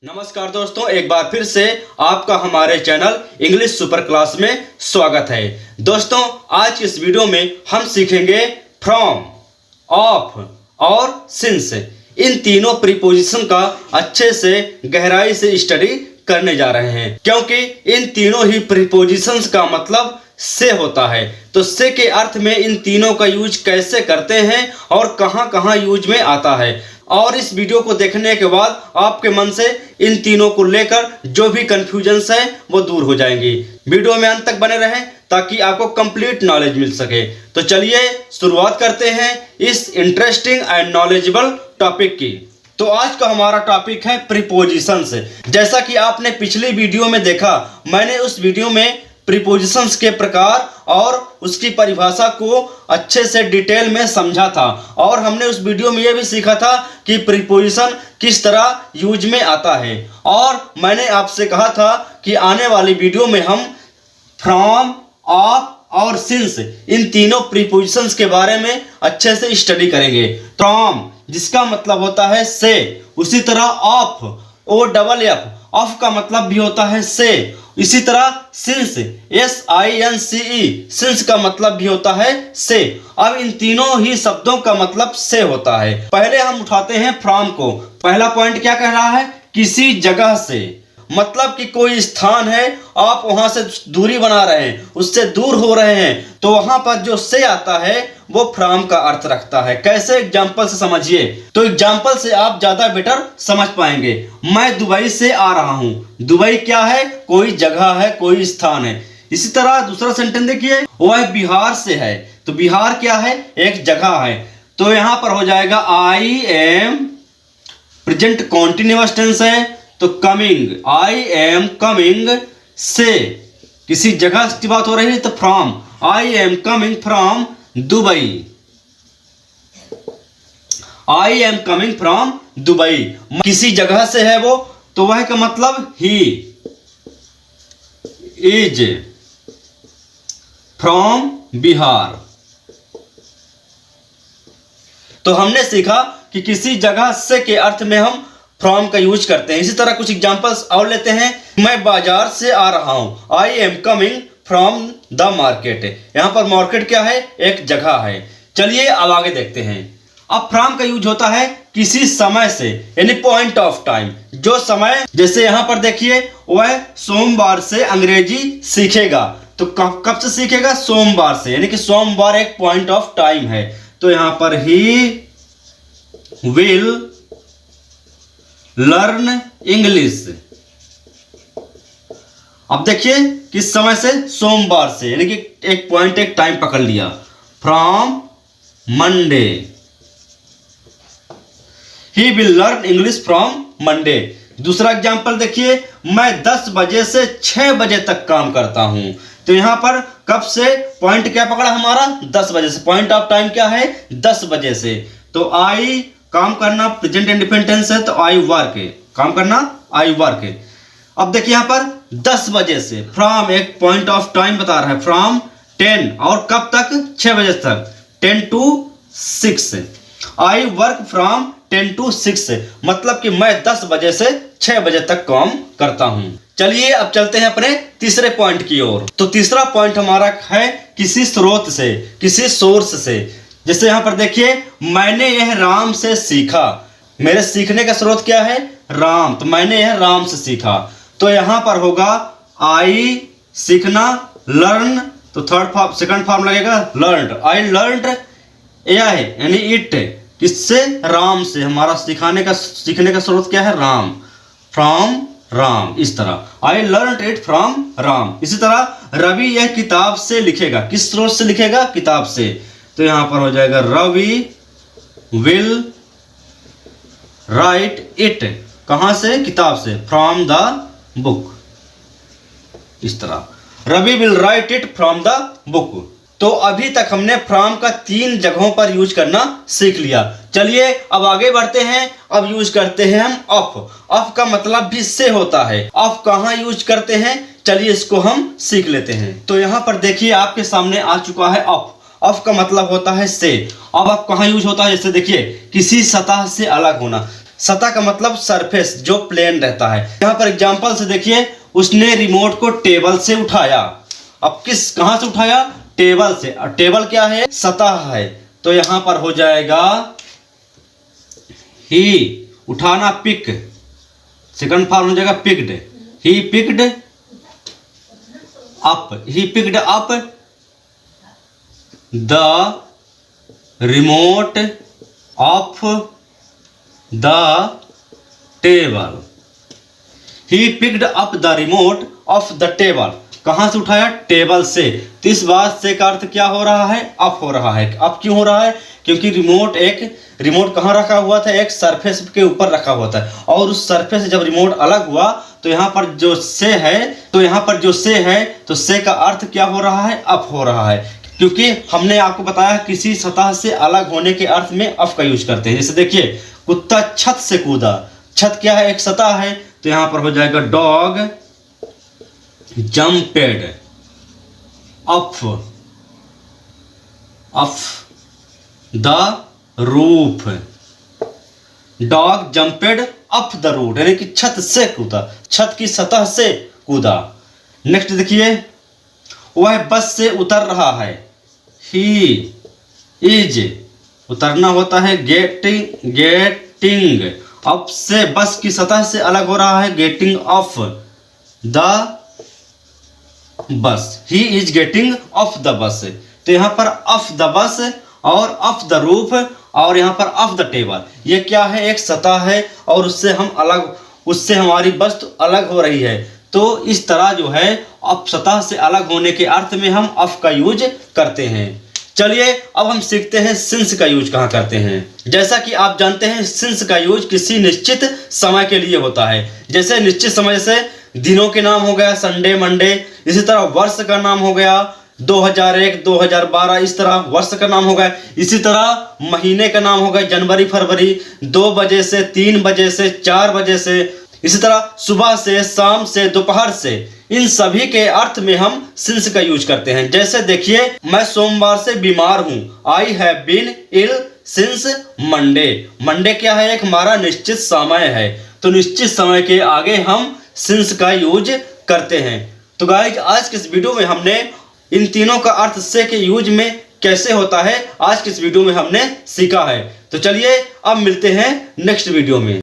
नमस्कार दोस्तों, एक बार फिर से आपका हमारे चैनल इंग्लिश सुपर क्लास में स्वागत है। दोस्तों, आज इस वीडियो में हम सीखेंगे फ्रॉम, ऑफ और सिंस। इन तीनों प्रीपोजिशन का अच्छे से गहराई से स्टडी करने जा रहे हैं, क्योंकि इन तीनों ही प्रीपोजिशंस का मतलब से होता है। तो से के अर्थ में इन तीनों का यूज कैसे करते हैं और कहां कहां यूज में आता है, और इस वीडियो को देखने के बाद आपके मन से इन तीनों को लेकर जो भी कंफ्यूजन्स है वो दूर हो जाएंगी। वीडियो में अंत तक बने रहें ताकि आपको कंप्लीट नॉलेज मिल सके। तो चलिए शुरुआत करते हैं इस इंटरेस्टिंग एंड नॉलेजेबल टॉपिक की। तो आज का हमारा टॉपिक है प्रीपोजिशंस। जैसा कि आपने पिछली वीडियो में देखा, मैंने उस वीडियो में प्रीपोजिशंस के प्रकार और उसकी परिभाषा को अच्छे से डिटेल में समझा था, और हमने उस वीडियो में यह भी सीखा था कि प्रीपोजिशन किस तरह यूज में आता है। और मैंने आपसे कहा था कि आने वाली वीडियो में हम फ्रॉम, ऑफ और सिंस इन तीनों प्रीपोजिशंस के बारे में अच्छे से स्टडी करेंगे। फ्रॉम जिसका मतलब होता है से, उसी तरह off, O double F, off का मतलब भी होता है से। इसी तरह सिंस, SINCE, सिंस का मतलब भी होता है से। अब इन तीनों ही शब्दों का मतलब से होता है। पहले हम उठाते हैं फ्रॉम को। पहला पॉइंट क्या कह रहा है? किसी जगह से, मतलब कि कोई स्थान है, आप वहां से दूरी बना रहे हैं, उससे दूर हो रहे हैं, तो वहां पर जो से आता है वो फ्रॉम का अर्थ रखता है। कैसे? एग्जाम्पल से समझिए। तो एग्जाम्पल से आप ज्यादा बेटर समझ पाएंगे। मैं दुबई से आ रहा हूं। दुबई क्या है? कोई जगह है, कोई स्थान है। इसी तरह दूसरा सेंटेंस देखिए, वह बिहार से है। तो बिहार क्या है? एक जगह है। तो यहां पर हो जाएगा I am, present continuous tense है, तो कमिंग, आई एम कमिंग से, किसी जगह की बात हो रही है तो from, I am coming from Dubai, I am coming from Dubai. किसी जगह से है वो, तो वह का मतलब ही इज फ्रॉम बिहार। तो हमने सीखा कि किसी जगह से के अर्थ में हम फ्रॉम का यूज करते हैं। इसी तरह कुछ एग्जांपल्स और लेते हैं। मैं बाजार से आ रहा हूं, I am coming from the market. यहां पर मार्केट क्या है? एक जगह है। चलिए अब आगे देखते हैं। अब फ्रॉम का यूज होता है किसी समय से, यानी पॉइंट ऑफ टाइम। जो समय, जैसे यहां पर देखिए, वह सोमवार से अंग्रेजी सीखेगा। तो कब से सीखेगा? सोमवार से, यानी कि सोमवार एक पॉइंट ऑफ टाइम है। तो यहां पर ही विल लर्न इंग्लिश। अब देखिए किस समय से? सोमवार से, यानी कि एक पॉइंट, एक टाइम पकड़ लिया। From Monday, he will learn English from Monday. दूसरा एग्जांपल देखिए, मैं 10 बजे से 6 बजे तक काम करता हूं। तो यहां पर कब से पॉइंट क्या पकड़ा हमारा? 10 बजे से। पॉइंट ऑफ टाइम क्या है? 10 बजे से। तो आई काम करना, प्रेजेंट इंडिफिनिट टेंस है, तो आई वर्क, काम करना, आई वर्क। अब देखिए यहां पर 10 बजे से, फ्रॉम एक पॉइंट ऑफ टाइम बता रहा है, फ्रॉम 10, और कब तक? 6 बजे तक, 10 to 6। I work from 10 to 6, मतलब कि मैं 10 बजे से 6 बजे तक काम करता हूं। चलिए अब चलते हैं अपने तीसरे पॉइंट की ओर। तो तीसरा पॉइंट हमारा है किसी स्रोत से, किसी सोर्स से। जैसे यहां पर देखिए, मैंने यह राम से सीखा। मेरे सीखने का स्रोत क्या है? राम। तो मैंने यह राम से सीखा। तो यहां पर होगा आई सीखना, लर्न, तो सेकंड फॉर्म लगेगा लर्नड। आई लर्नड, यह है यानी इट, किससे? राम से। हमारा सीखने का स्रोत क्या है? राम, फ्रॉम राम। इस तरह I learned it from Ram. इसी तरह रवि यह किताब से लिखेगा। किस स्रोत से लिखेगा? किताब से। तो यहां पर हो जाएगा रवि विल राइट इट, कहां से? किताब से, फ्रॉम द बुक। इस तरह Ravi will write it from the book. तो अभी तक हमने फ्रॉम का 3 जगहों पर यूज करना सीख लिया। चलिए अब आगे बढ़ते हैं। अब यूज करते हैं हम ऑफ। ऑफ का मतलब भी से होता है। ऑफ कहां यूज करते हैं? चलिए इसको हम सीख लेते हैं। तो यहां पर देखिए आपके सामने आ चुका है ऑफ। ऑफ का मतलब होता है से। अब आप कहाँ यूज होता है? जैसे देखिए, किसी सतह से अलग होना। सतह का मतलब सरफेस जो प्लेन रहता है। यहाँ पर एग्जांपल से देखिए, उसने रिमोट को टेबल से उठाया। अब कहां से उठाया? टेबल से। और टेबल क्या है? सतह है। तो यहां पर हो जाएगा ही, उठाना पिक, सेकंड फॉर्म हो जाएगा picked. He picked up, he picked up the remote of the table. He picked up the remote of the table. कहां से उठाया? टेबल से। तो इस बात से का अर्थ क्या हो रहा है? अप हो रहा है। अप क्यों हो रहा है? क्योंकि रिमोट कहाँ रखा हुआ था? एक सरफेस के ऊपर रखा हुआ था, और उस सरफेस से जब रिमोट अलग हुआ तो यहाँ पर जो से है, तो से का अर्थ क्या हो रहा है? अप हो रहा है। क्योंकि हमने आपको बताया किसी सतह से अलग होने के अर्थ में अप का यूज करते हैं। जैसे देखिए, कुत्ता छत से कूदा। छत क्या है? एक सतह है। तो यहां पर हो जाएगा dog jumped up the roof. Dog jumped up the roof, यानी कि छत से कूदा, छत की सतह से कूदा। नेक्स्ट देखिए, वह बस से उतर रहा है। ही इज, उतरना होता है गेटिंग अप से, बस की सतह से अलग हो रहा है, getting off the bus. He is getting off the bus. तो यहां पर ऑफ द बस और ऑफ द रूफ और यहां पर ऑफ द टेबल, ये क्या है? एक सतह है और उससे हमारी वस्तु अलग हो रही है। तो इस तरह जो है अब सतह से अलग होने के अर्थ में हम ऑफ का यूज करते हैं। चलिए अब हम सीखते हैं सिंस का यूज कहाँ करते हैं। जैसा कि आप जानते हैं, सिंस का यूज किसी निश्चित समय के लिए होता है। जैसे निश्चित समय से दिनों के नाम हो गया संडे, मंडे। इसी तरह वर्ष का नाम हो गया 2001, 2012, इस तरह वर्ष का नाम हो गया। इसी तरह महीने का नाम हो गया जनवरी, फरवरी, 2 बजे से, 3 बजे से, 4 बजे से। इसी तरह सुबह से, शाम से, दोपहर से, इन सभी के अर्थ में हम सिंस का यूज करते हैं। जैसे देखिए, मैं सोमवार से बीमार हूं। I have been ill since Monday. Monday क्या है? एक हमारा निश्चित समय है। तो निश्चित समय के आगे हम सिंस का यूज करते हैं। तो गाइज, आज के इस वीडियो में हमने इन तीनों का अर्थ से के यूज में कैसे होता है, आज के इस वीडियो में हमने सीखा है। तो चलिए अब मिलते हैं नेक्स्ट वीडियो में।